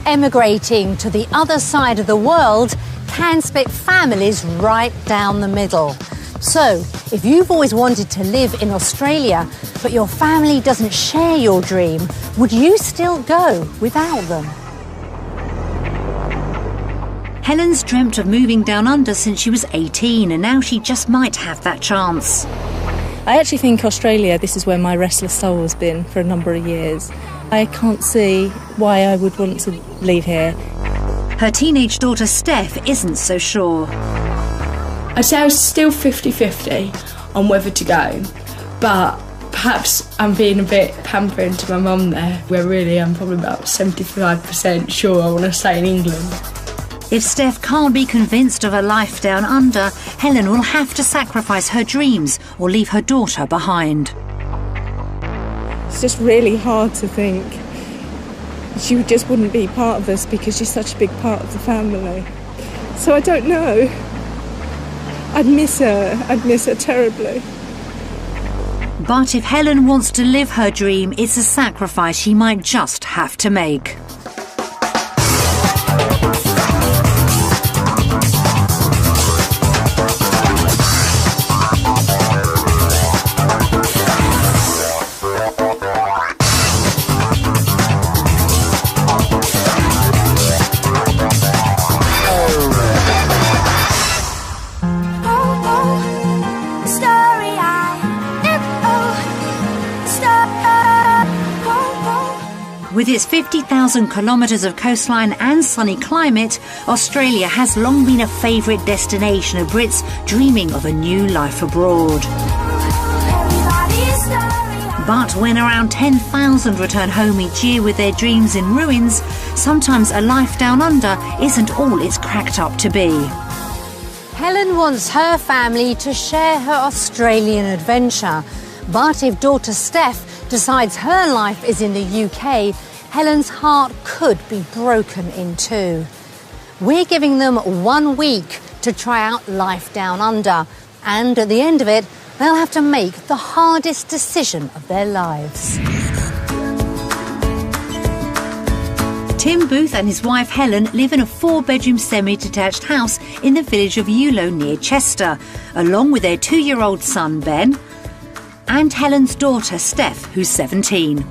Emigrating to the other side of the world can split families right down the middle. So, if you've always wanted to live in Australia, but your family doesn't share your dream, would you still go without them? Helen's dreamt of moving down under since she was 18, and now she just might have that chance. I actually think Australia, this is where my restless soul has been for a number of years. I can't see why I would want to leave here. Her teenage daughter Steph isn't so sure. I'd say I was still 50-50 on whether to go, but perhaps I'm being a bit pampering to my mum there, where really I'm probably about 75% sure I want to stay in England. If Steph can't be convinced of a life down under, Helen will have to sacrifice her dreams or leave her daughter behind. It's just really hard to think she just wouldn't be part of us because she's such a big part of the family. So I don't know. I'd miss her terribly. But if Helen wants to live her dream, it's a sacrifice she might just have to make. With its 50,000 kilometres of coastline and sunny climate, Australia has long been a favourite destination of Brits dreaming of a new life abroad. But when around 10,000 return home each year with their dreams in ruins, sometimes a life down under isn't all it's cracked up to be. Helen wants her family to share her Australian adventure. But if daughter Steph decides her life is in the UK, Helen's heart could be broken in two. We're giving them 1 week to try out life down under, and at the end of it, they'll have to make the hardest decision of their lives. Tim Booth and his wife Helen live in a 4-bedroom semi-detached house in the village of Eulo near Chester, along with their 2-year-old son Ben and Helen's daughter Steph, who's 17.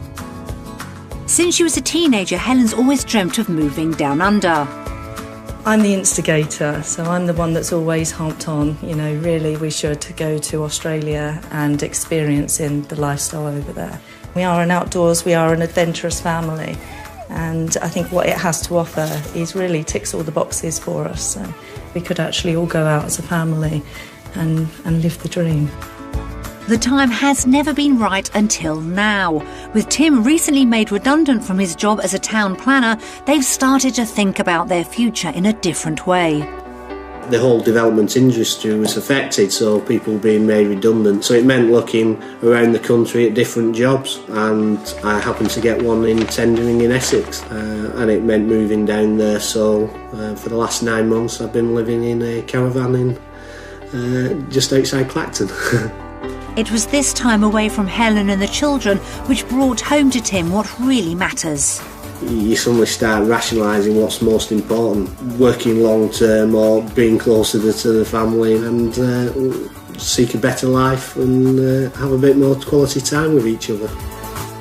Since she was a teenager, Helen's always dreamt of moving down under. I'm the instigator, so I'm the one that's always harped on, really we should go to Australia and experiencing the lifestyle over there. We are an outdoors, we are an adventurous family, and I think what it has to offer is really ticks all the boxes for us. So we could actually all go out as a family and live the dream. The time has never been right until now. With Tim recently made redundant from his job as a town planner, they've started to think about their future in a different way. The whole development industry was affected, so people being made redundant. So it meant looking around the country at different jobs, and I happened to get one in tendering in Essex, and it meant moving down there. So for the last 9 months I've been living in a caravan in just outside Clacton. It was this time away from Helen and the children which brought home to Tim what really matters. You suddenly start rationalising what's most important, working long term or being closer to the family, and seek a better life and have a bit more quality time with each other.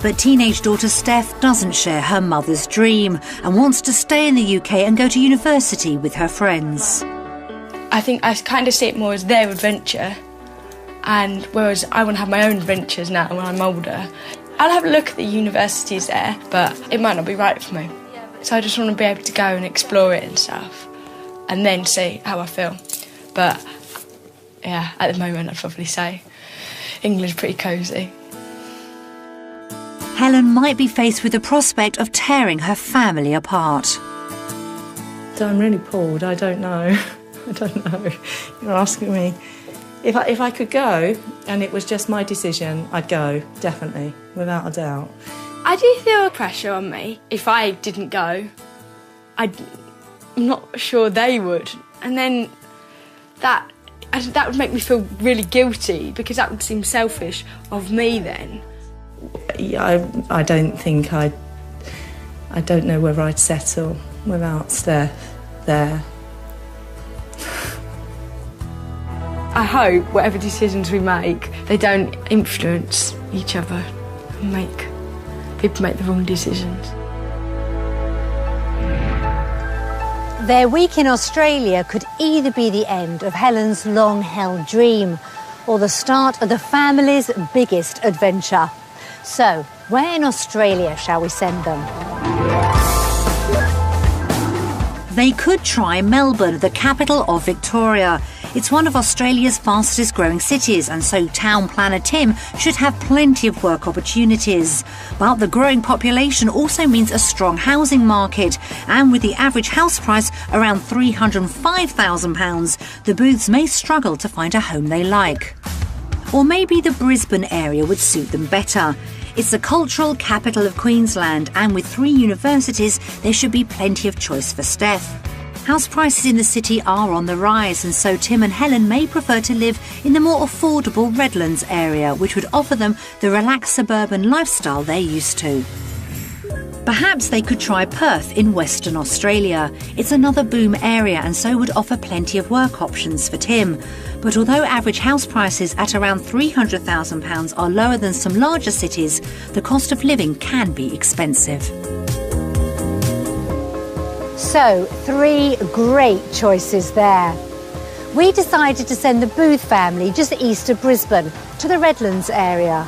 But teenage daughter Steph doesn't share her mother's dream and wants to stay in the UK and go to university with her friends. I think I kind of see it more as their adventure, and whereas I want to have my own adventures now when I'm older. I'll have a look at the universities there, but it might not be right for me. So I just want to be able to go and explore it and stuff, and then see how I feel. But yeah, at the moment I'd probably say England's pretty cosy. Helen might be faced with the prospect of tearing her family apart. So I'm really pulled, I don't know. I don't know. You're asking me. If I could go and it was just my decision, I'd go, definitely, without a doubt. I do feel a pressure on me. If I didn't go, I'm not sure they would. And then that would make me feel really guilty, because that would seem selfish of me then. I don't think I'd I don't know whether I'd settle without Steph there. I hope whatever decisions we make, they don't influence each other and make people make the wrong decisions. Their week in Australia could either be the end of Helen's long-held dream or the start of the family's biggest adventure. So, where in Australia shall we send them? They could try Melbourne, the capital of Victoria. It's one of Australia's fastest growing cities, and so town planner Tim should have plenty of work opportunities. But the growing population also means a strong housing market, and with the average house price around £305,000, the Booths may struggle to find a home they like. Or maybe the Brisbane area would suit them better. It's the cultural capital of Queensland, and with 3 universities, there should be plenty of choice for Steph. House prices in the city are on the rise, and so Tim and Helen may prefer to live in the more affordable Redlands area, which would offer them the relaxed suburban lifestyle they're used to. Perhaps they could try Perth in Western Australia. It's another boom area and so would offer plenty of work options for Tim. But although average house prices at around £300,000 are lower than some larger cities, the cost of living can be expensive. So, 3 great choices there. We decided to send the Booth family just east of Brisbane to the Redlands area.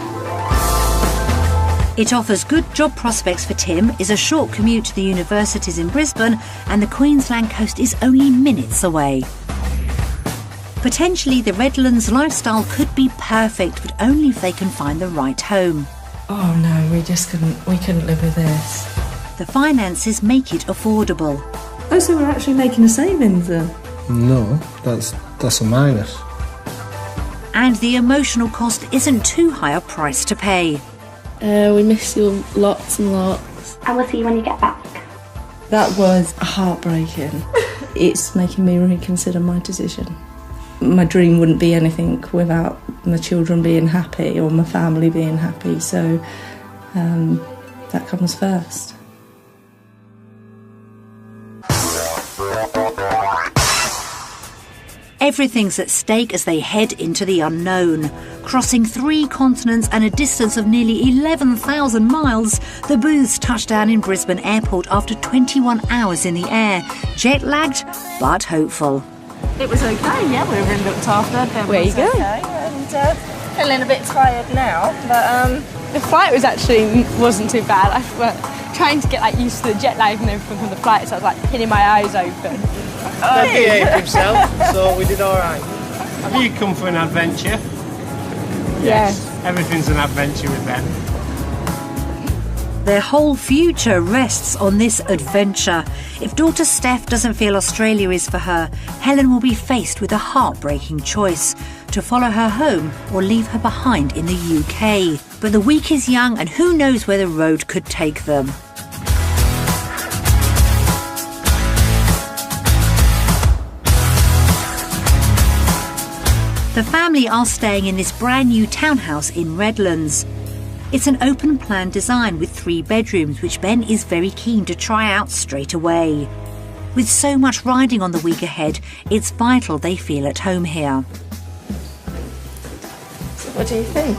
It offers good job prospects for Tim, is a short commute to the universities in Brisbane, and the Queensland coast is only minutes away. Potentially the Redlands lifestyle could be perfect, but only if they can find the right home. Oh no, we couldn't live with this. The finances make it affordable. Oh, so we're actually making a savings then? No, that's a minus. And the emotional cost isn't too high a price to pay. We miss you lots and lots. I will see you when you get back. That was heartbreaking. It's making me reconsider my decision. My dream wouldn't be anything without my children being happy or my family being happy, so that comes first. Everything's at stake as they head into the unknown. Crossing 3 continents and a distance of nearly 11,000 miles, the Booths touched down in Brisbane Airport after 21 hours in the air. Jet-lagged, but hopeful. It was okay, yeah, we were really looked after. There you go. Okay, and feeling a bit tired now, but The flight wasn't too bad. I was trying to get used to the jet lag and everything from the flight, so I was pinning my eyes open. He behaved himself, so we did all right. Have you come for an adventure? Yes. Everything's an adventure with them. Their whole future rests on this adventure. If daughter Steph doesn't feel Australia is for her, Helen will be faced with a heartbreaking choice: to follow her home or leave her behind in the UK. But the week is young, and who knows where the road could take them. The family are staying in this brand new townhouse in Redlands. It's an open plan design with 3 bedrooms, which Ben is very keen to try out straight away. With so much riding on the week ahead, it's vital they feel at home here. So what do you think?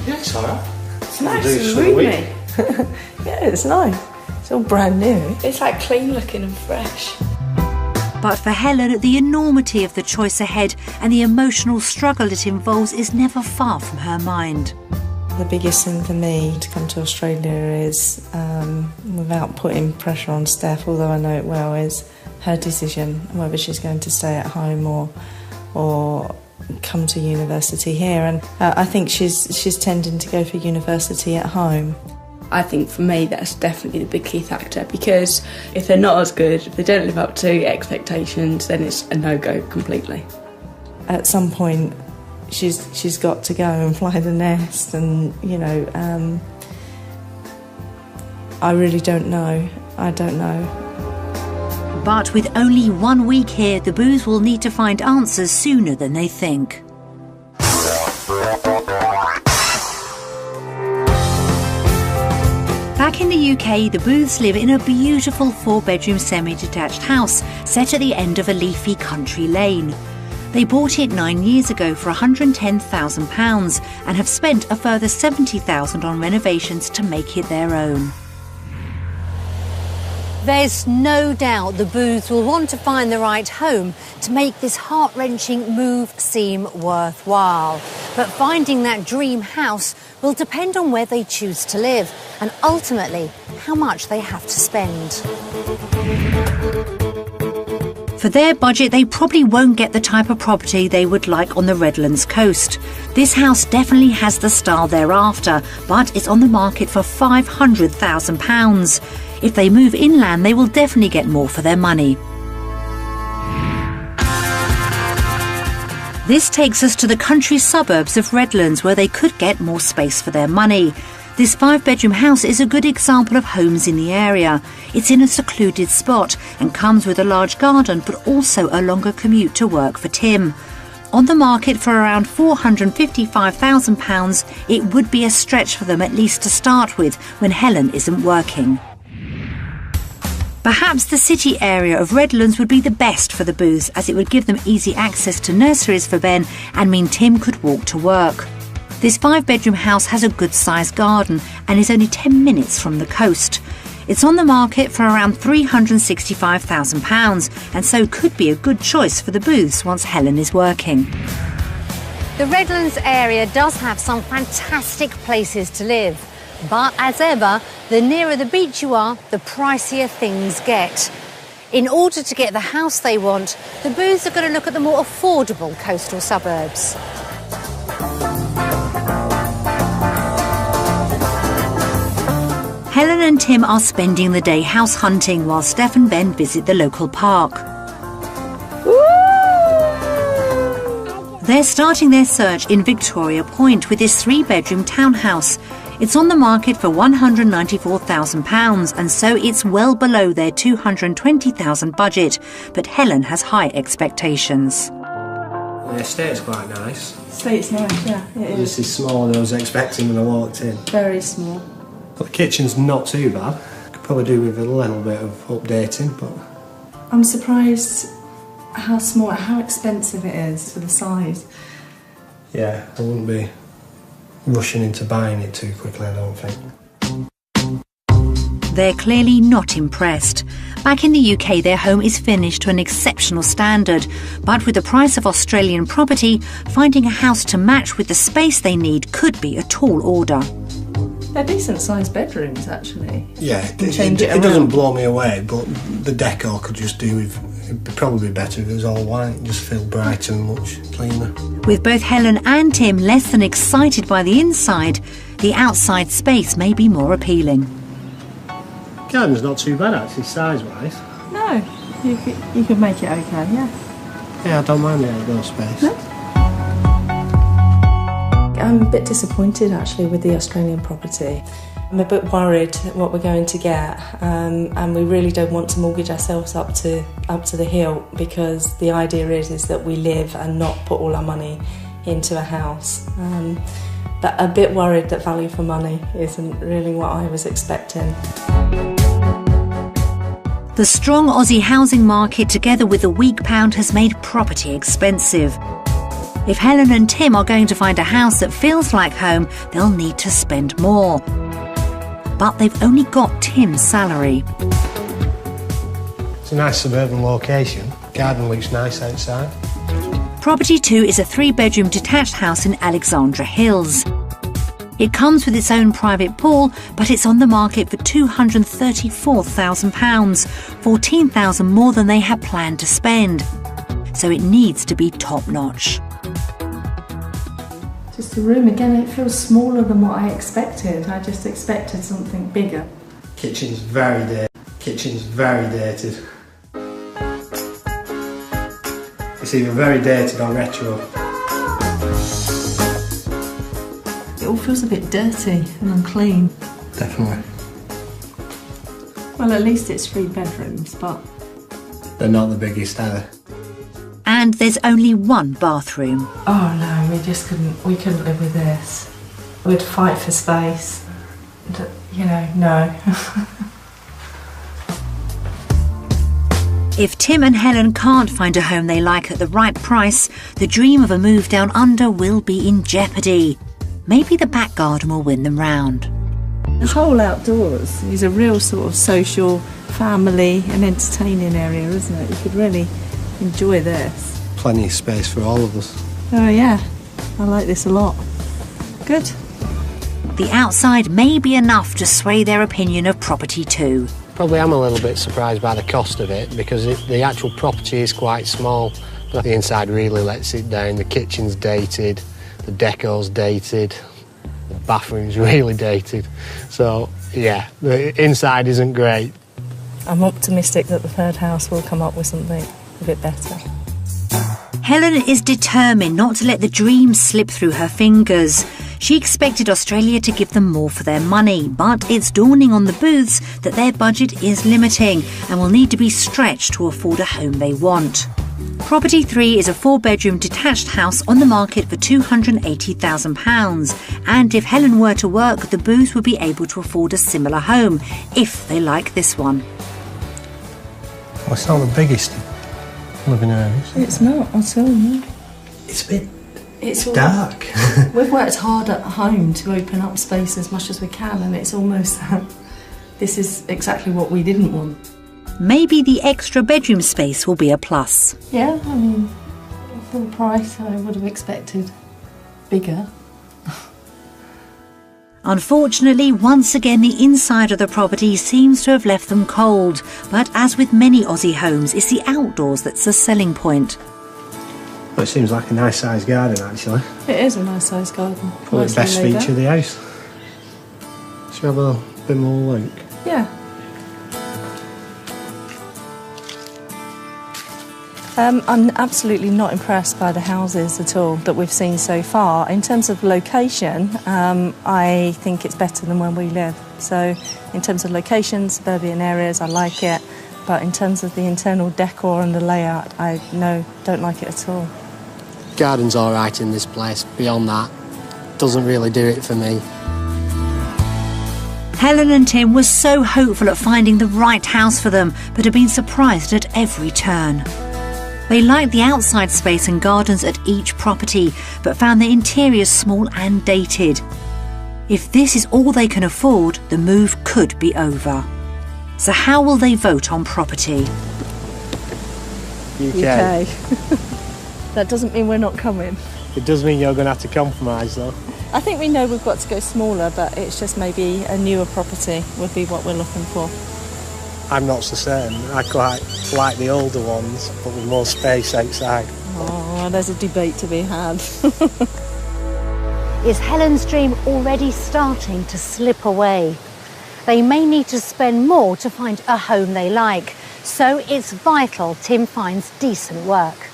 Yeah, it's alright. It's nice and roomy. Yeah, it's nice. It's all brand new. It's clean looking and fresh. But for Helen, the enormity of the choice ahead and the emotional struggle it involves is never far from her mind. The biggest thing for me to come to Australia is, without putting pressure on Steph, although I know it well, is her decision whether she's going to stay at home or come to university here. And I think she's tending to go for university at home. I think for me that's definitely the big key factor, because if they're not as good, if they don't live up to expectations, then it's a no-go completely. At some point she's got to go and fly the nest, and I really don't know. I don't know. But with only 1 week here, the Booths will need to find answers sooner than they think. Back Back in the UK, the Booths live in a beautiful 4-bedroom semi-detached house set at the end of a leafy country lane. They bought it 9 years ago for £110,000 and have spent a further £70,000 on renovations to make it their own. There's no doubt the Booths will want to find the right home to make this heart-wrenching move seem worthwhile. But finding that dream house will depend on where they choose to live and ultimately how much they have to spend. For their budget, they probably won't get the type of property they would like on the Redlands coast. This house definitely has the style they're after, but it's on the market for £500,000. If they move inland, they will definitely get more for their money. This takes us to the country suburbs of Redlands, where they could get more space for their money. This 5-bedroom house is a good example of homes in the area. It's in a secluded spot and comes with a large garden, but also a longer commute to work for Tim. On the market for around £455,000, it would be a stretch for them, at least to start with, when Helen isn't working. Perhaps the city area of Redlands would be the best for the Booths, as it would give them easy access to nurseries for Ben and mean Tim could walk to work. This 5-bedroom house has a good-sized garden and is only 10 minutes from the coast. It's on the market for around £365,000 and so could be a good choice for the Booths once Helen is working. The Redlands area does have some fantastic places to live. But as ever, the nearer the beach you are, the pricier things get. In order to get the house they want, the Booths are going to look at the more affordable coastal suburbs. Helen and Tim are spending the day house hunting while Steph and Ben visit the local park. They're starting their search in Victoria Point with this 3-bedroom townhouse. It's on the market for £194,000 and so it's well below their £220,000 budget, but Helen has high expectations. The estate's quite nice. Estate's nice, yeah, it is. This is smaller than I was expecting when I walked in. Very small. But the kitchen's not too bad. Could probably do with a little bit of updating, but... I'm surprised how small, how expensive it is for the size. Yeah, I wouldn't be rushing into buying it too quickly, I don't think. They're clearly not impressed. Back in the UK, their home is finished to an exceptional standard, but with the price of Australian property, finding a house to match with the space they need could be a tall order. They're decent-sized bedrooms, actually. Yeah, it doesn't blow me away, but the decor could just do with... It'd be probably better if it was all white, just feel brighter and much cleaner. With both Helen and Tim less than excited by the inside, the outside space may be more appealing. Garden's not too bad actually, size-wise. No, you could make it okay, yeah. Yeah, I don't mind the outdoor space. No? I'm a bit disappointed actually with the Australian property. I'm a bit worried what we're going to get, and we really don't want to mortgage ourselves up to the hilt, because the idea is that we live and not put all our money into a house. But a bit worried that value for money isn't really what I was expecting. The strong Aussie housing market together with the weak pound has made property expensive. If Helen and Tim are going to find a house that feels like home, they'll need to spend more. But they've only got Tim's salary. It's a nice suburban location. Garden looks nice outside. Property 2 is a 3-bedroom detached house in Alexandra Hills. It comes with its own private pool, but it's on the market for £234,000, £14,000 more than they had planned to spend. So it needs to be top-notch. Just the room, again, it feels smaller than what I expected. I just expected something bigger. Kitchen's very dirty. It's either very dated or retro. It all feels a bit dirty and unclean. Definitely. Well, at least it's 3 bedrooms, but... They're not the biggest either. And there's only one bathroom. Oh no, we couldn't live with this. We'd fight for space. you know, no. If Tim and Helen can't find a home they like at the right price, the dream of a move down under will be in jeopardy. Maybe the back garden will win them round. The whole outdoors is a real sort of social, family and entertaining area, isn't it? You could really enjoy this. Plenty of space for all of us. Oh yeah, I like this a lot. Good. The outside may be enough to sway their opinion of property too. Probably am a little bit surprised by the cost of it because the actual property is quite small, but the inside really lets it down. The kitchen's dated, the deco's dated, the bathroom's really dated. So, yeah, the inside isn't great. I'm optimistic that the third house will come up with something a bit better. Helen is determined not to let the dream slip through her fingers. She expected Australia to give them more for their money, but it's dawning on the Booths that their budget is limiting and will need to be stretched to afford a home they want. Property 3 is a 4-bedroom detached house on the market for £280,000, and if Helen were to work, the Booths would be able to afford a similar home, if they like this one. Well, it's not the biggest living area, is it? It's not at all, no. It's a bit It's dark. We've worked hard at home to open up space as much as we can, and it's almost that this is exactly what we didn't want. Maybe the extra bedroom space will be a plus. Yeah, I mean, for the price, I would have expected bigger. Unfortunately, once again, the inside of the property seems to have left them cold. But as with many Aussie homes, it's the outdoors that's a selling point. Well, it seems like a nice sized garden, actually. It is a nice sized garden. Probably the best feature of the house. Should we have a bit more look? Yeah. I'm absolutely not impressed by the houses at all that we've seen so far. In terms of location, I think it's better than where we live. So in terms of location, suburban areas, I like it. But in terms of the internal decor and the layout, I don't like it at all. Garden's all right in this place. Beyond that, doesn't really do it for me. Helen and Tim were so hopeful at finding the right house for them, but have been surprised at every turn. They liked the outside space and gardens at each property, but found the interiors small and dated. If this is all they can afford, the move could be over. So how will they vote on property? UK. That doesn't mean we're not coming. It does mean you're going to have to compromise, though. I think we know we've got to go smaller, but it's just maybe a newer property would be what we're looking for. I'm not so certain. I quite like the older ones, but with more space outside. Oh, there's a debate to be had. Is Helen's dream already starting to slip away? They may need to spend more to find a home they like, so it's vital Tim finds decent work.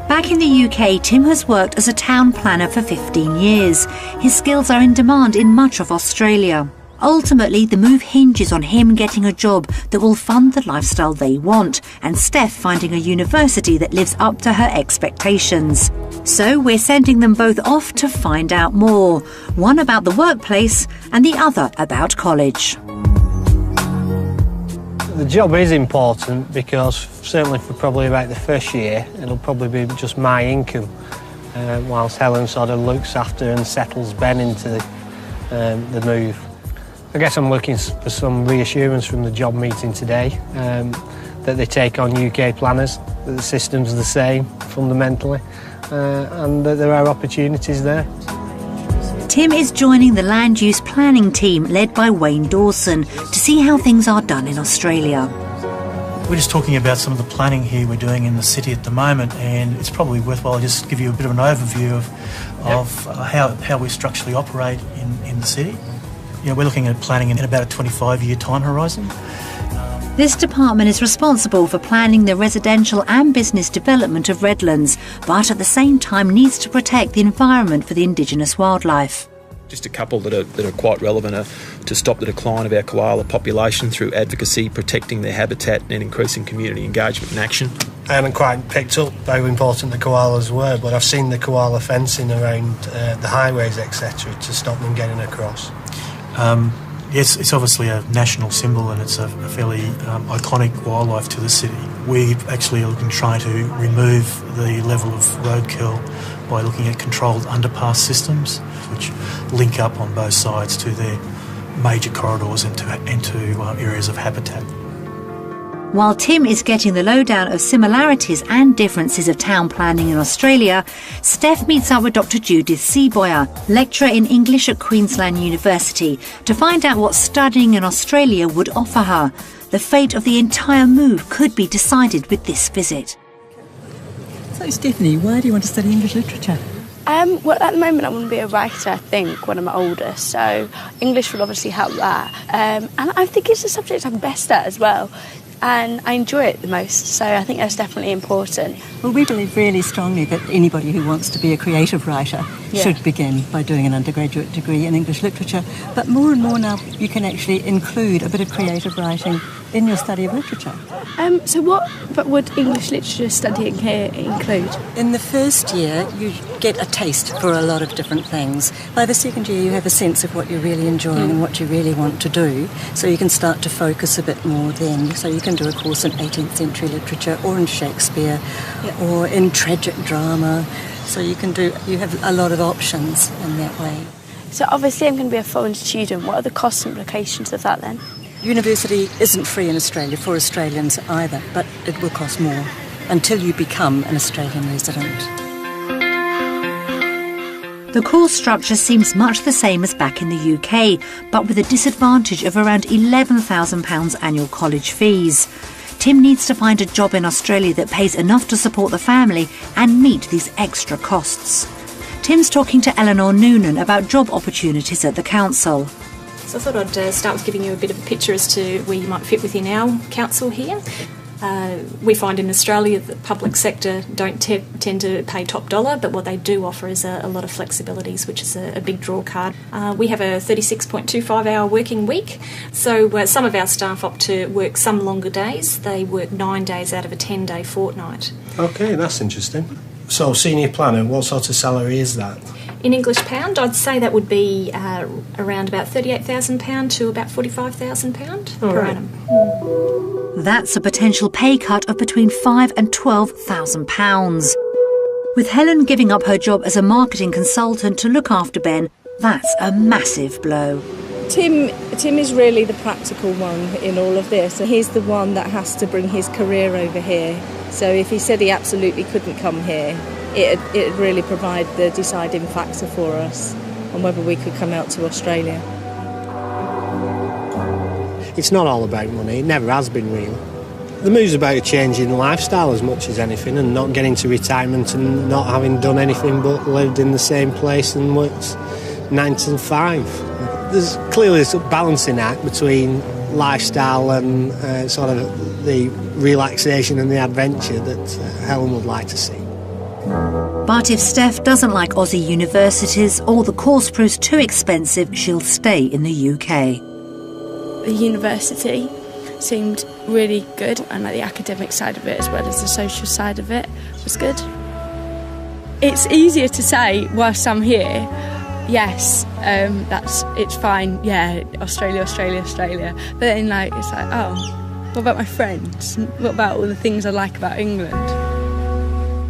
Back in the UK, Tim has worked as a town planner for 15 years. His skills are in demand in much of Australia. Ultimately, the move hinges on him getting a job that will fund the lifestyle they want, and Steph finding a university that lives up to her expectations. So we're sending them both off to find out more. One about the workplace and the other about college. The job is important because certainly for probably about the first year, it'll probably be just my income, whilst Helen sort of looks after and settles Ben into the move. I guess I'm looking for some reassurance from the job meeting today, that they take on UK planners, that the system's the same fundamentally, and that there are opportunities there. Tim is joining the land use planning team led by Wayne Dawson to see how things are done in Australia. We're just talking about some of the planning here we're doing in the city at the moment, and it's probably worthwhile just to give you a bit of an overview of how we structurally operate in the city. You know, we're looking at planning in about a 25-year time horizon. This department is responsible for planning the residential and business development of Redlands, but at the same time needs to protect the environment for the indigenous wildlife. Just a couple that are quite relevant are to stop the decline of our koala population through advocacy, protecting their habitat and increasing community engagement and action. I haven't quite picked up how important the koalas were, but I've seen the koala fencing around the highways, etc., to stop them getting across. Yes, it's obviously a national symbol and it's a fairly iconic wildlife to the city. We actually are looking to try to remove the level of roadkill by looking at controlled underpass systems, which link up on both sides to their major corridors into areas of habitat. While Tim is getting the lowdown of similarities and differences of town planning in Australia, Steph meets up with Dr. Judith Seaboyer, lecturer in English at Queensland University, to find out what studying in Australia would offer her. The fate of the entire move could be decided with this visit. So, Stephanie, why do you want to study English literature? Well, at the moment I want to be a writer, I think, when I'm older, so English will obviously help that. And I think it's a subject I'm best at as well, and I enjoy it the most, so I think that's definitely important. Well, we believe really strongly that anybody who wants to be a creative writer should begin by doing an undergraduate degree in English literature, but more and more now you can actually include a bit of creative writing in your study of literature. So what would English literature studying here include? In the first year you get a taste for a lot of different things. By the second year you have a sense of what you're really enjoying and what you really want to do, so you can start to focus a bit more then. So you can do a course in 18th century literature or in Shakespeare or in tragic drama, so you have a lot of options in that way. So obviously I'm going to be a foreign student. What are the cost implications of that then? University isn't free in Australia for Australians either, but it will cost more until you become an Australian resident. The course structure seems much the same as back in the UK, but with a disadvantage of around £11,000 annual college fees. Tim needs to find a job in Australia that pays enough to support the family and meet these extra costs. Tim's talking to Eleanor Noonan about job opportunities at the council. So I thought I'd start with giving you a bit of a picture as to where you might fit within our council here. We find in Australia that the public sector don't tend to pay top dollar, but what they do offer is a lot of flexibilities, which is a big draw card. We have a 36.25 hour working week, so some of our staff opt to work some longer days. They work 9 days out of a 10-day fortnight. OK, that's interesting. So, senior planner, what sort of salary is that? In English pound, I'd say that would be around about £38,000 to about £45,000 per annum. That's a potential pay cut of between £5,000 and £12,000. With Helen giving up her job as a marketing consultant to look after Ben, that's a massive blow. Tim is really the practical one in all of this. He's the one that has to bring his career over here. So if he said he absolutely couldn't come here, it'd really provide the deciding factor for us on whether we could come out to Australia. It's not all about money, it never has been really. The move's about a change in lifestyle as much as anything, and not getting to retirement and not having done anything but lived in the same place and worked 9 to 5. There's clearly a balancing act between lifestyle and sort of the relaxation and the adventure that Helen would like to see. But if Steph doesn't like Aussie universities or the course proves too expensive, she'll stay in the UK. The university seemed really good, and like the academic side of it as well as the social side of it was good. It's easier to say whilst I'm here, yes, it's fine, yeah, Australia. But then it's like, oh, what about my friends? What about all the things I like about England?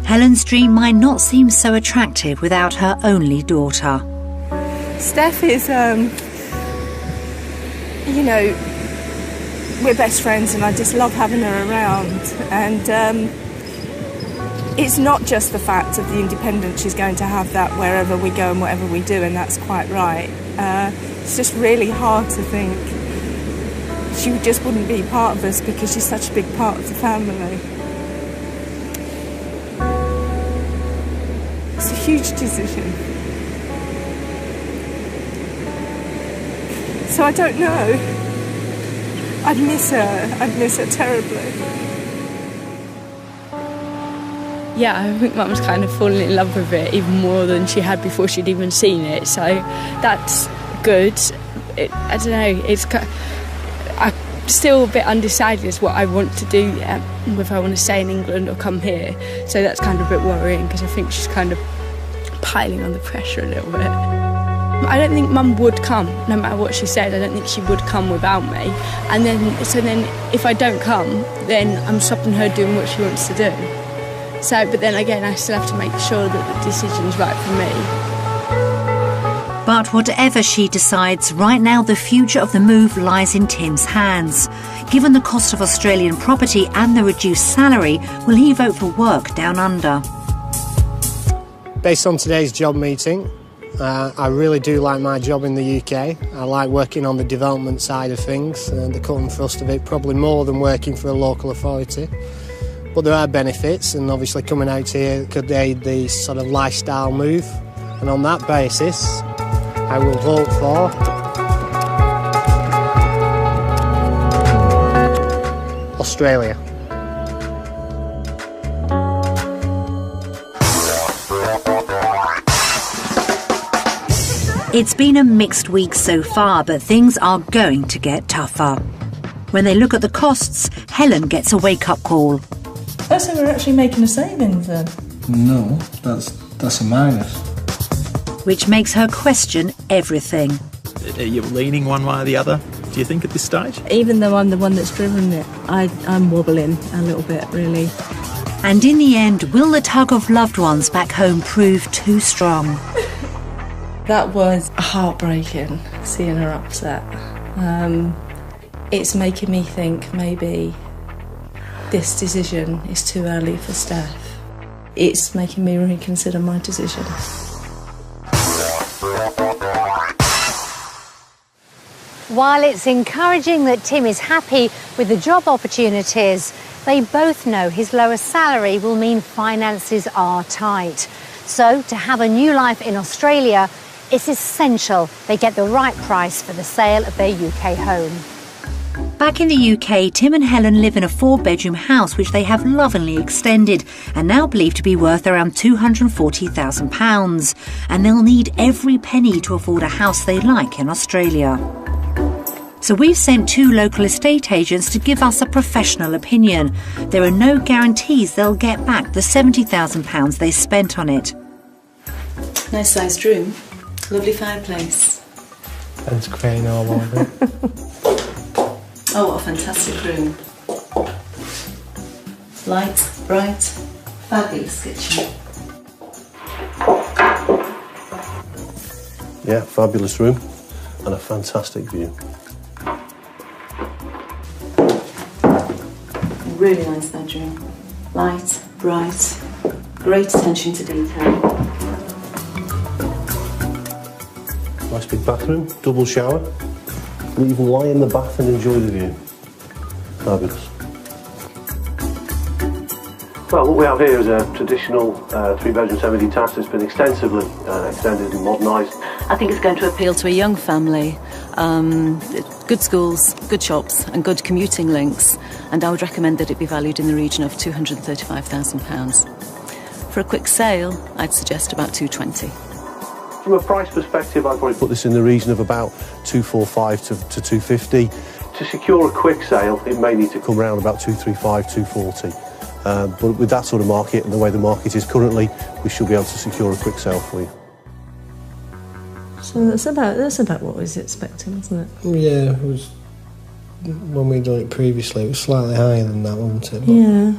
Helen's dream might not seem so attractive without her only daughter. Steph is, we're best friends and I just love having her around. And it's not just the fact of the independence, she's going to have that wherever we go and whatever we do, and that's quite right. It's just really hard to think she just wouldn't be part of us because she's such a big part of the family. It's a huge decision. So I don't know. I'd miss her terribly. yeah, I think Mum's kind of fallen in love with it even more than she had before she'd even seen it. So that's good. I don't know. I'm still a bit undecided as what I want to do yet, whether I want to stay in England or come here. So that's kind of a bit worrying because I think she's kind of piling on the pressure a little bit. I don't think Mum would come, no matter what she said. I don't think she would come without me. And then if I don't come, then I'm stopping her doing what she wants to do. So, but then again, I still have to make sure that the decision's right for me. But whatever she decides, right now the future of the move lies in Tim's hands. Given the cost of Australian property and the reduced salary, will he vote for work down under? Based on today's job meeting, I really do like my job in the UK. I like working on the development side of things, the cut and thrust of it, probably more than working for a local authority. But there are benefits, and obviously coming out here could aid the sort of lifestyle move. And on that basis, I will vote for Australia. It's been a mixed week so far, but things are going to get tougher. When they look at the costs, Helen gets a wake-up call. Oh, so we're actually making a savings then? No, that's a minus. Which makes her question everything. Are you leaning one way or the other, do you think, at this stage? Even though I'm the one that's driven it, I'm wobbling a little bit, really. And in the end, will the tug of loved ones back home prove too strong? That was heartbreaking, seeing her upset. It's making me think maybe this decision is too early for Steph. It's making me reconsider my decision. While it's encouraging that Tim is happy with the job opportunities, they both know his lower salary will mean finances are tight. So to have a new life in Australia, it's essential they get the right price for the sale of their UK home. Back in the UK, Tim and Helen live in a 4-bedroom house which they have lovingly extended and now believe to be worth around £240,000. And they'll need every penny to afford a house they like in Australia. So we've sent 2 local estate agents to give us a professional opinion. There are no guarantees they'll get back the £70,000 they spent on it. Nice sized room. Lovely fireplace. Fence crane all over it. Oh, what a fantastic room. Light, bright, fabulous kitchen. Yeah, fabulous room and a fantastic view. Really nice bedroom. Light, bright, great attention to detail. Nice big bathroom, double shower. You can even lie in the bath and enjoy the view. Fabulous. Well, what we have here is a traditional 3-bedroom semi-detached that's been extensively extended and modernised. I think it's going to appeal to a young family. Good schools, good shops and good commuting links, and I would recommend that it be valued in the region of £235,000. For a quick sale, I'd suggest about £220,000. From a price perspective, I'd probably put this in the region of about £245,000 to £250,000. To secure a quick sale, it may need to come around about £235,000, £240,000. But with that sort of market and the way the market is currently, we should be able to secure a quick sale for you. So that's about what we was expecting, wasn't it? Yeah, it was. When we done it previously, it was slightly higher than that, wasn't it? But yeah,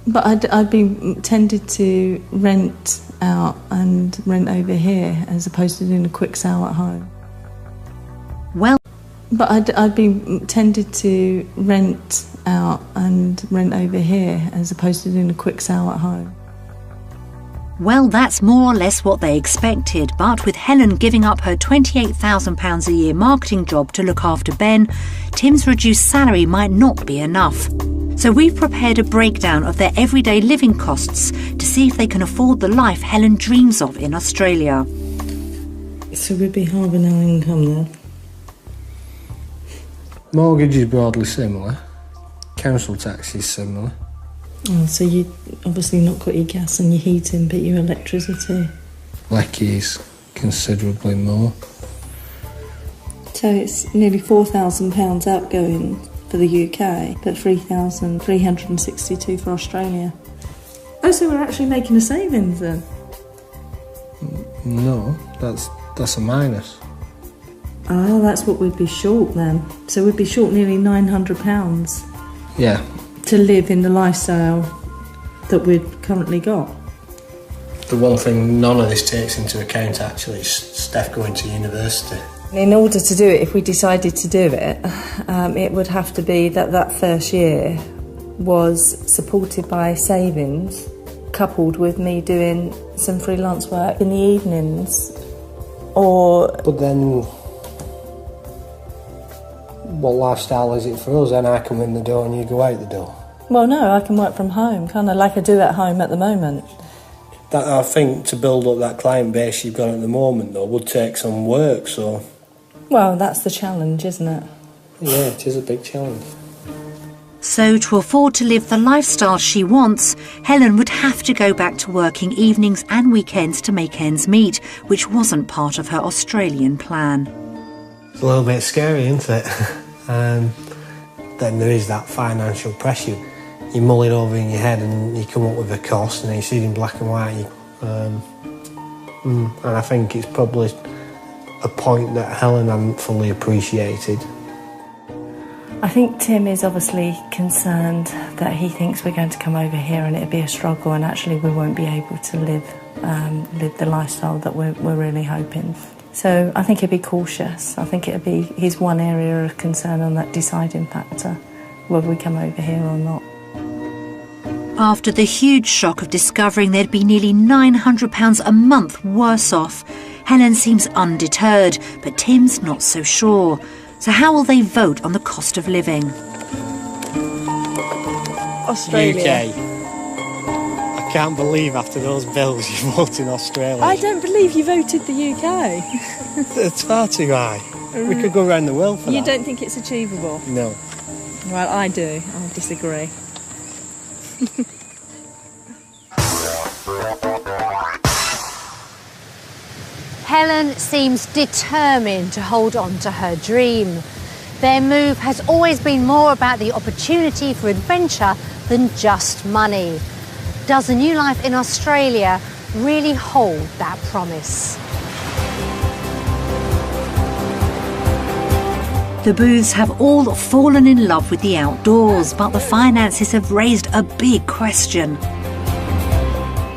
but I'd be tended to rent out and rent over here as opposed to doing a quick sale at home. Well, but I'd be tended to rent out and rent over here as opposed to doing a quick sale at home. Well, that's more or less what they expected, but with Helen giving up her £28,000 a year marketing job to look after Ben, Tim's reduced salary might not be enough. So we've prepared a breakdown of their everyday living costs to see if they can afford the life Helen dreams of in Australia. So we'd be halving our income then? mortgage is broadly similar. Council tax is similar. Oh, so you obviously not got your gas and your heating, but your electricity. Lecky's considerably more. So it's nearly £4,000 outgoing for the UK, but $3,362 for Australia. Oh, so we're actually making a savings then? No, that's a minus. Oh, that's what we'd be short then. So we'd be short nearly £900. Yeah. To live in the lifestyle that we've currently got. The one thing none of this takes into account actually is Steph going to university. In order to do it, if we decided to do it, it would have to be that first year was supported by savings, coupled with me doing some freelance work in the evenings, or... But then, what lifestyle is it for us? Then I come in the door and you go out the door. Well, no, I can work from home, kind of like I do at home at the moment. That, I think, to build up that client base you've got at the moment, though, would take some work, so... Well, that's the challenge, isn't it? Yeah, it is a big challenge. So, to afford to live the lifestyle she wants, Helen would have to go back to working evenings and weekends to make ends meet, which wasn't part of her Australian plan. It's a little bit scary, isn't it? Then there is that financial pressure. You mull it over in your head and you come up with a cost, and then you see it in black and white. And I think it's probably a point that Helen hadn't fully appreciated. I think Tim is obviously concerned that he thinks we're going to come over here and it'll be a struggle, and actually we won't be able to live the lifestyle that we're really hoping. So I think he'll be cautious. I think it'll be his one area of concern on that deciding factor, whether we come over here or not. After the huge shock of discovering they'd be nearly £900 a month worse off, Helen seems undeterred, but Tim's not so sure. So how will they vote on the cost of living? Australia. UK. I can't believe after those bills you voted in Australia. I don't believe you voted the UK. It's far too high. We could go around the world for that. You don't think it's achievable? No. Well, I do. I disagree. Helen seems determined to hold on to her dream. Their move has always been more about the opportunity for adventure than just money. Does a new life in Australia really hold that promise? The Booths have all fallen in love with the outdoors, but the finances have raised a big question.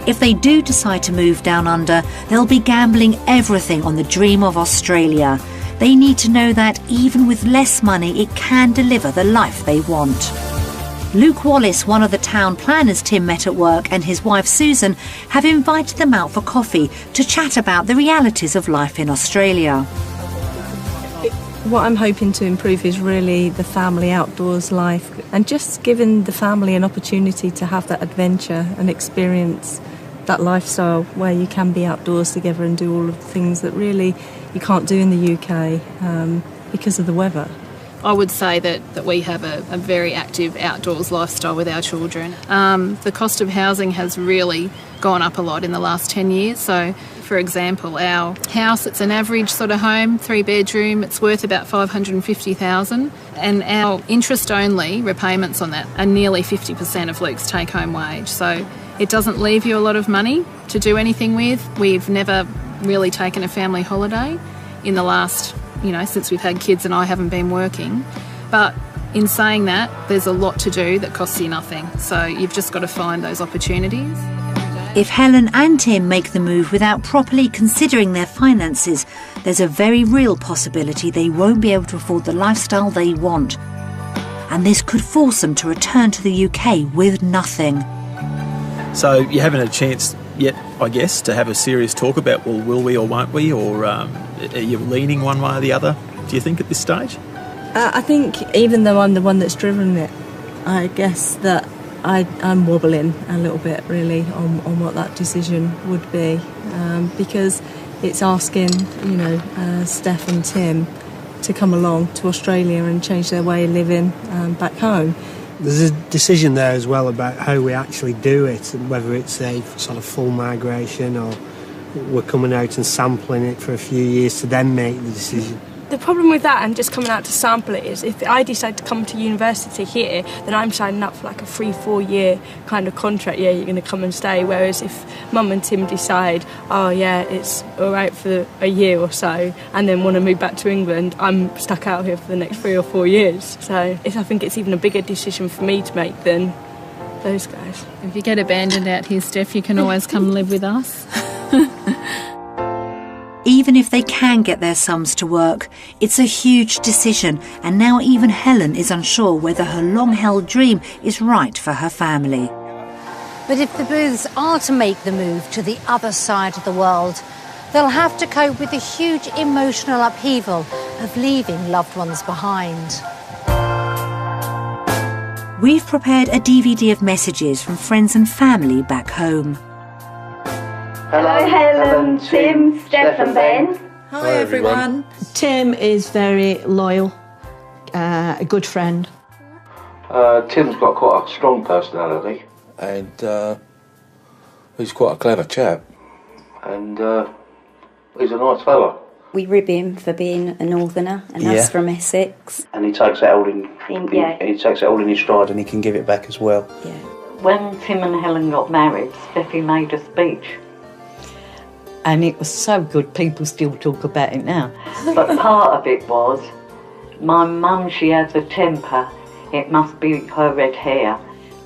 If they do decide to move down under, they'll be gambling everything on the dream of Australia. They need to know that even with less money, it can deliver the life they want. Luke Wallace, one of the town planners Tim met at work, and his wife Susan have invited them out for coffee to chat about the realities of life in Australia. What I'm hoping to improve is really the family outdoors life, and just giving the family an opportunity to have that adventure and experience that lifestyle where you can be outdoors together and do all of the things that really you can't do in the UK because of the weather. I would say that we have a very active outdoors lifestyle with our children. The cost of housing has really gone up a lot in the last 10 years. So, for example, our house, it's an average sort of home, 3-bedroom, it's worth about $550,000, and our interest-only repayments on that are nearly 50% of Luke's take-home wage. So it doesn't leave you a lot of money to do anything with. We've never really taken a family holiday in the last, since we've had kids and I haven't been working. But in saying that, there's a lot to do that costs you nothing. So you've just got to find those opportunities. If Helen and Tim make the move without properly considering their finances, there's a very real possibility they won't be able to afford the lifestyle they want. And this could force them to return to the UK with nothing. So you haven't had a chance yet, I guess, to have a serious talk about, well, will we or won't we, or are you leaning one way or the other, do you think, at this stage? I think even though I'm the one that's driven it, I guess that I'm wobbling a little bit, really, on what that decision would be, because it's asking, Steph and Tim to come along to Australia and change their way of living back home. There's a decision there as well about how we actually do it, and whether it's a sort of full migration or we're coming out and sampling it for a few years to then make the decision. The problem with that and just coming out to sample it is if I decide to come to university here, then I'm signing up for like a 3-4 year kind of contract. Yeah, you're going to come and stay. Whereas if Mum and Tim decide, oh yeah, it's all right for a year or so, and then want to move back to England, I'm stuck out here for the next 3 or 4 years. So I think it's even a bigger decision for me to make than those guys. If you get abandoned out here, Steph, you can always come live with us. Even if they can get their sums to work, it's a huge decision, and now even Helen is unsure whether her long-held dream is right for her family. But if the Booths are to make the move to the other side of the world, they'll have to cope with the huge emotional upheaval of leaving loved ones behind. We've prepared a DVD of messages from friends and family back home. Hello, Helen, Tim, Steph and Ben. Hi everyone. Tim is very loyal, a good friend. Tim's got quite a strong personality. And he's quite a clever chap. And he's a nice fella. We rib him for being a northerner and us from Essex. And he takes it all in, he takes it all in his stride and he can give it back as well. Yeah. When Tim and Helen got married, Steffi made a speech. And it was so good, people still talk about it now. But part of it was, my mum, she has a temper. It must be her red hair.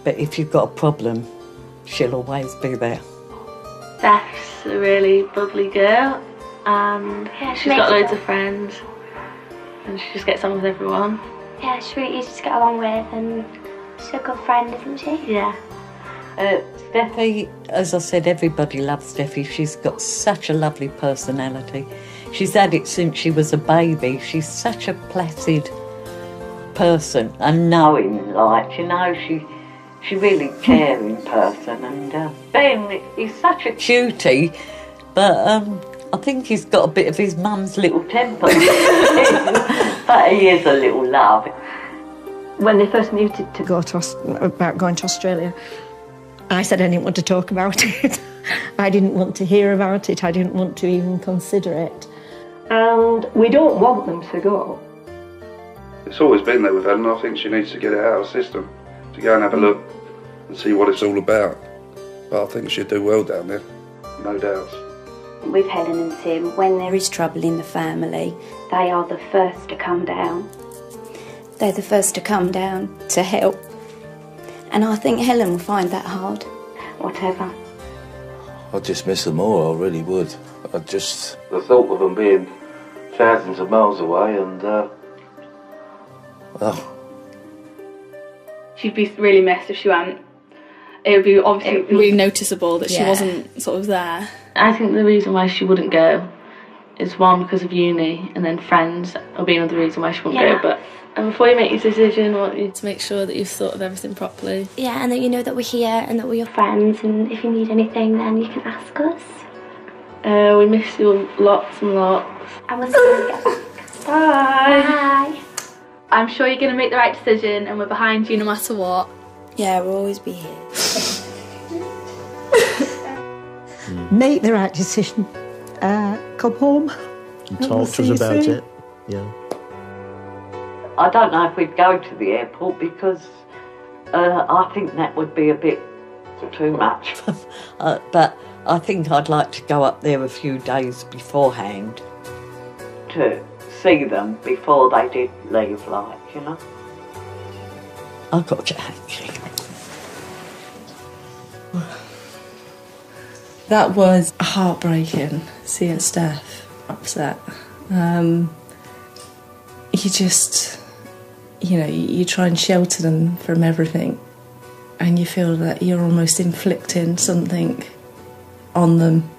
But if you've got a problem, she'll always be there. Steph's a really bubbly girl, and she's got loads of friends, and she just gets on with everyone. Yeah, she's really easy to get along with, and she's a good friend, isn't she? Yeah. Steffi, as I said, everybody loves Steffi. She's got such a lovely personality. She's had it since she was a baby. She's such a placid person. And knowing, like, you know, she really cares in person. And Ben, he's such a cutie, but I think he's got a bit of his mum's little temper. But he is a little love. When they first knew to go about going to Australia, I said I didn't want to talk about it. I didn't want to hear about it. I didn't want to even consider it. And we don't want them to go. It's always been there with Helen. I think she needs to get it out of the system, to go and have a look and see what it's all about. But I think she'd do well down there, no doubt. With Helen and Tim, when there is trouble in the family, they are the first to come down. They're the first to come down to help. And I think Helen will find that hard, whatever. I'd just miss them all, I really would. The thought of them being thousands of miles away and... She'd be really missed if she went. It would be obviously really noticeable that she wasn't sort of there. I think the reason why she wouldn't go is one, because of uni, and then friends will be another reason why she wouldn't go. But and before you make your decision, I want you to make sure that you've thought of everything properly. Yeah, and that you know that we're here and that we're your friends, and if you need anything, then you can ask us. We miss you lots and lots. And we'll see you get back. Bye. Bye. I'm sure you're going to make the right decision, and we're behind you no matter what. Yeah, we'll always be here. Make the right decision. Come home. And talk to us about it. Yeah. I don't know if we'd go to the airport because I think that would be a bit too much. But I think I'd like to go up there a few days beforehand to see them before they did leave, like, you know. I've got to actually. That was heartbreaking, seeing Steph upset. You just, you know, you try and shelter them from everything, and you feel that you're almost inflicting something on them.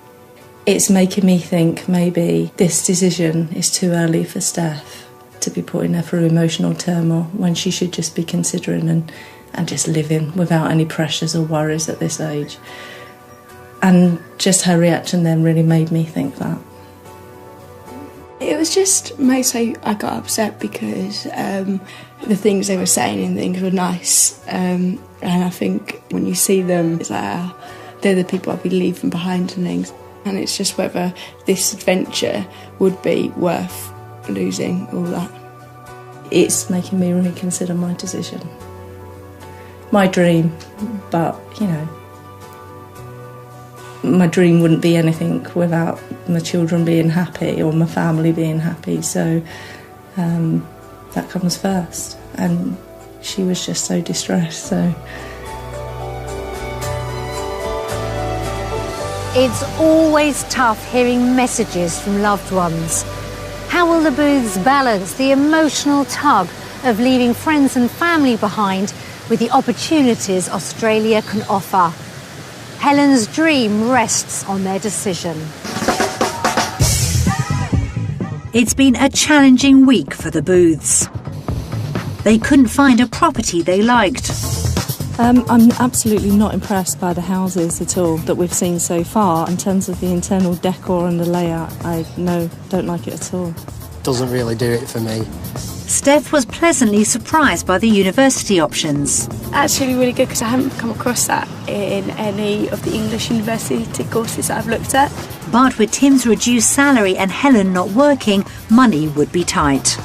It's making me think maybe this decision is too early for Steph to be putting her through emotional turmoil when she should just be considering and just living without any pressures or worries at this age. And just her reaction then really made me think that. It was just mostly I got upset because the things they were saying and things were nice. And I think when you see them, it's like, they're the people I'll be leaving behind and things. And it's just whether this adventure would be worth losing all that. It's making me reconsider my decision. My dream, but, you know, my dream wouldn't be anything without my children being happy or my family being happy, so that comes first. And she was just so distressed, so... It's always tough hearing messages from loved ones. How will the Booths balance the emotional tug of leaving friends and family behind with the opportunities Australia can offer? Helen's dream rests on their decision. It's been a challenging week for the Booths. They couldn't find a property they liked. I'm absolutely not impressed by the houses at all that we've seen so far. In terms of the internal decor and the layout, I don't like it at all. Doesn't really do it for me. Steph was pleasantly surprised by the university options. Actually really good because I haven't come across that in any of the English university courses that I've looked at. But with Tim's reduced salary and Helen not working, money would be tight.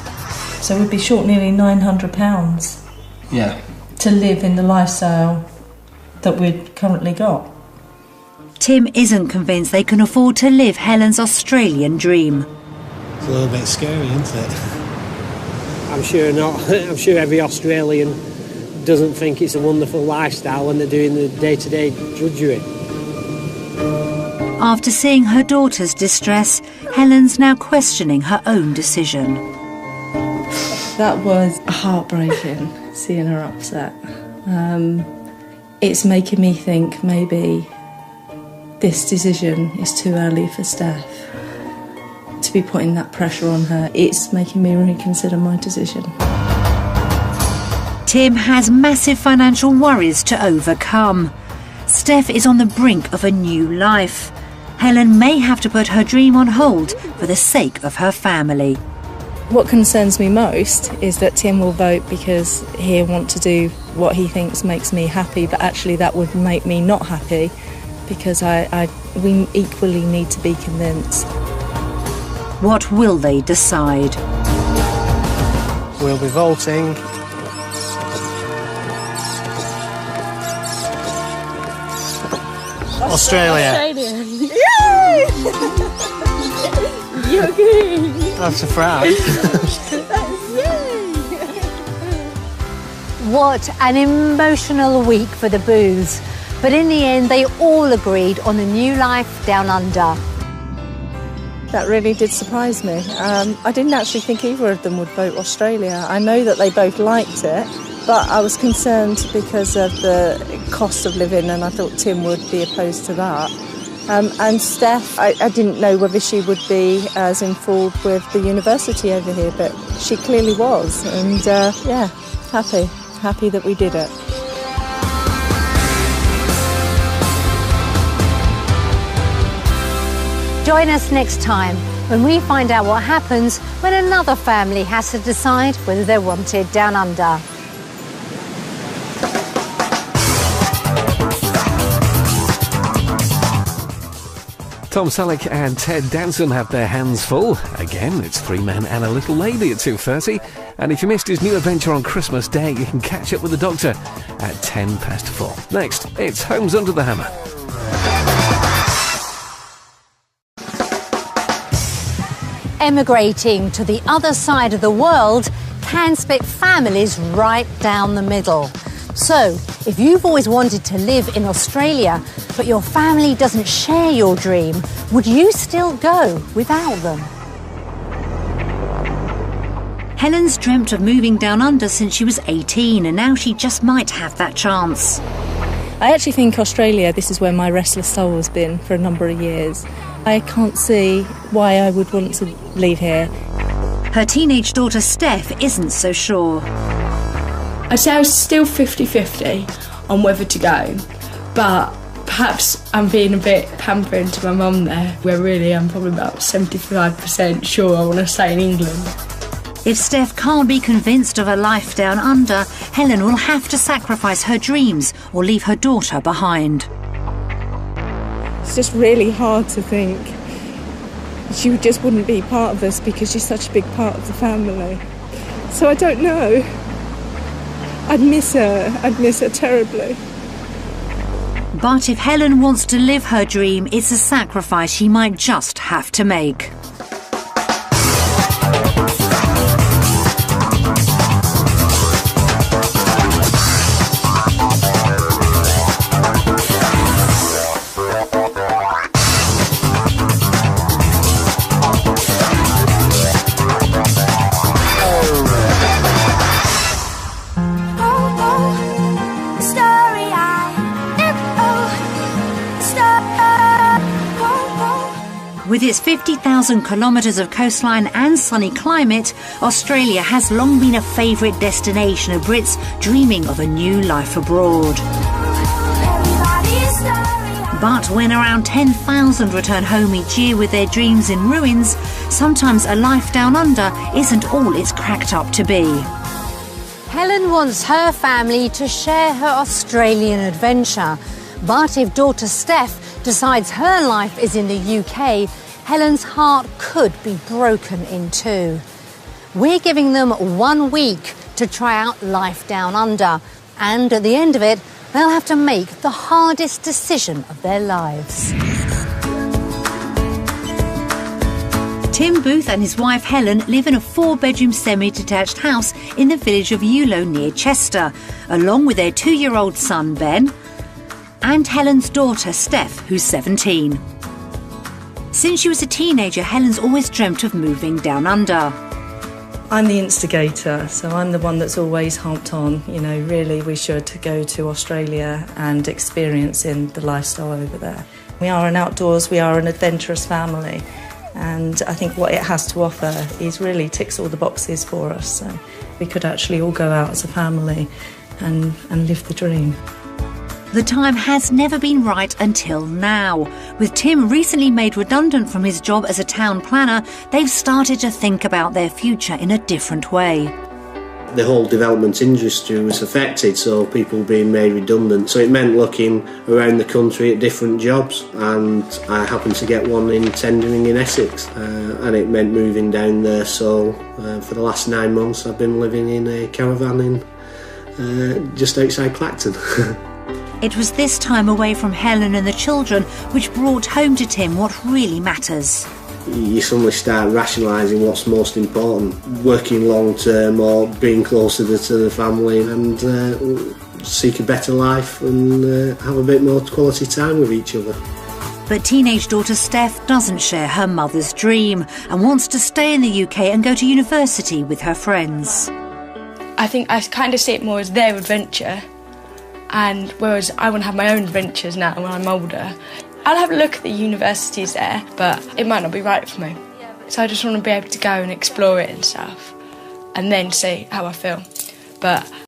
So we'd be short nearly £900. Yeah. To live in the lifestyle that we've currently got. Tim isn't convinced they can afford to live Helen's Australian dream. It's a little bit scary, isn't it? I'm sure not. I'm sure every Australian doesn't think it's a wonderful lifestyle when they're doing the day-to-day drudgery. After seeing her daughter's distress, Helen's now questioning her own decision. That was heartbreaking, seeing her upset. It's making me think maybe this decision is too early for Steph to be putting that pressure on her. It's making me reconsider my decision. Tim has massive financial worries to overcome. Steph is on the brink of a new life. Helen may have to put her dream on hold for the sake of her family. What concerns me most is that Tim will vote because he'll want to do what he thinks makes me happy, but actually that would make me not happy because we equally need to be convinced. What will they decide? We'll be voting. Australia. Yay! You're good. That's a frown. What an emotional week for the Booths. But in the end, they all agreed on a new life down under. That really did surprise me. I didn't actually think either of them would vote Australia. I know that they both liked it, but I was concerned because of the cost of living, and I thought Tim would be opposed to that. And Steph, I didn't know whether she would be as enthralled with the university over here, but she clearly was. And yeah, happy that we did it. Join us next time when we find out what happens when another family has to decide whether they're wanted down under. Tom Selleck and Ted Danson have their hands full. Again, it's Three Men and a Little Lady at 2:30. And if you missed his new adventure on Christmas Day, you can catch up with the Doctor at 4:10. Next, it's Homes Under the Hammer. Emigrating to the other side of the world can split families right down the middle. So, if you've always wanted to live in Australia, but your family doesn't share your dream, would you still go without them? Helen's dreamt of moving down under since she was 18, and now she just might have that chance. I actually think Australia, this is where my restless soul has been for a number of years. I can't see why I would want to leave here. Her teenage daughter Steph isn't so sure. I'd say I was still 50-50 on whether to go, but Perhaps I'm being a bit pampering to my mum there, where really I'm probably about 75% sure I want to stay in England. If Steph can't be convinced of a life down under, Helen will have to sacrifice her dreams or leave her daughter behind. It's just really hard to think she just wouldn't be part of us because she's such a big part of the family. So I don't know. I'd miss her terribly. But if Helen wants to live her dream, it's a sacrifice she might just have to make. With its 50,000 kilometres of coastline and sunny climate, Australia has long been a favourite destination of Brits dreaming of a new life abroad. But when around 10,000 return home each year with their dreams in ruins, sometimes a life down under isn't all it's cracked up to be. Helen wants her family to share her Australian adventure. But if daughter Steph decides her life is in the UK, Helen's heart could be broken in two. We're giving them 1 week to try out life down under, and at the end of it, they'll have to make the hardest decision of their lives. Tim Booth and his wife Helen live in a 4-bedroom semi-detached house in the village of Yulo near Chester, along with their 2-year-old son Ben and Helen's daughter Steph, who's 17. Since she was a teenager, Helen's always dreamt of moving down under. I'm the instigator, so I'm the one that's always harped on, really we should go to Australia and experience in the lifestyle over there. We are we are an adventurous family, and I think what it has to offer is really ticks all the boxes for us. So we could actually all go out as a family and live the dream. The time has never been right until now. With Tim recently made redundant from his job as a town planner, they've started to think about their future in a different way. The whole development industry was affected, so people being made redundant. So it meant looking around the country at different jobs, and I happened to get one in tendering in Essex, and it meant moving down there. So for the last 9 months I've been living in a caravan in just outside Clacton. It was this time away from Helen and the children which brought home to Tim what really matters. You suddenly start rationalising what's most important, working long term or being closer to the family, and seek a better life and have a bit more quality time with each other. But teenage daughter Steph doesn't share her mother's dream and wants to stay in the UK and go to university with her friends. I think I kind of see it more as their adventure, and whereas I want to have my own adventures now when I'm older. I'll have a look at the universities there, but it might not be right for me. So I just want to be able to go and explore it and stuff, and then see how I feel. But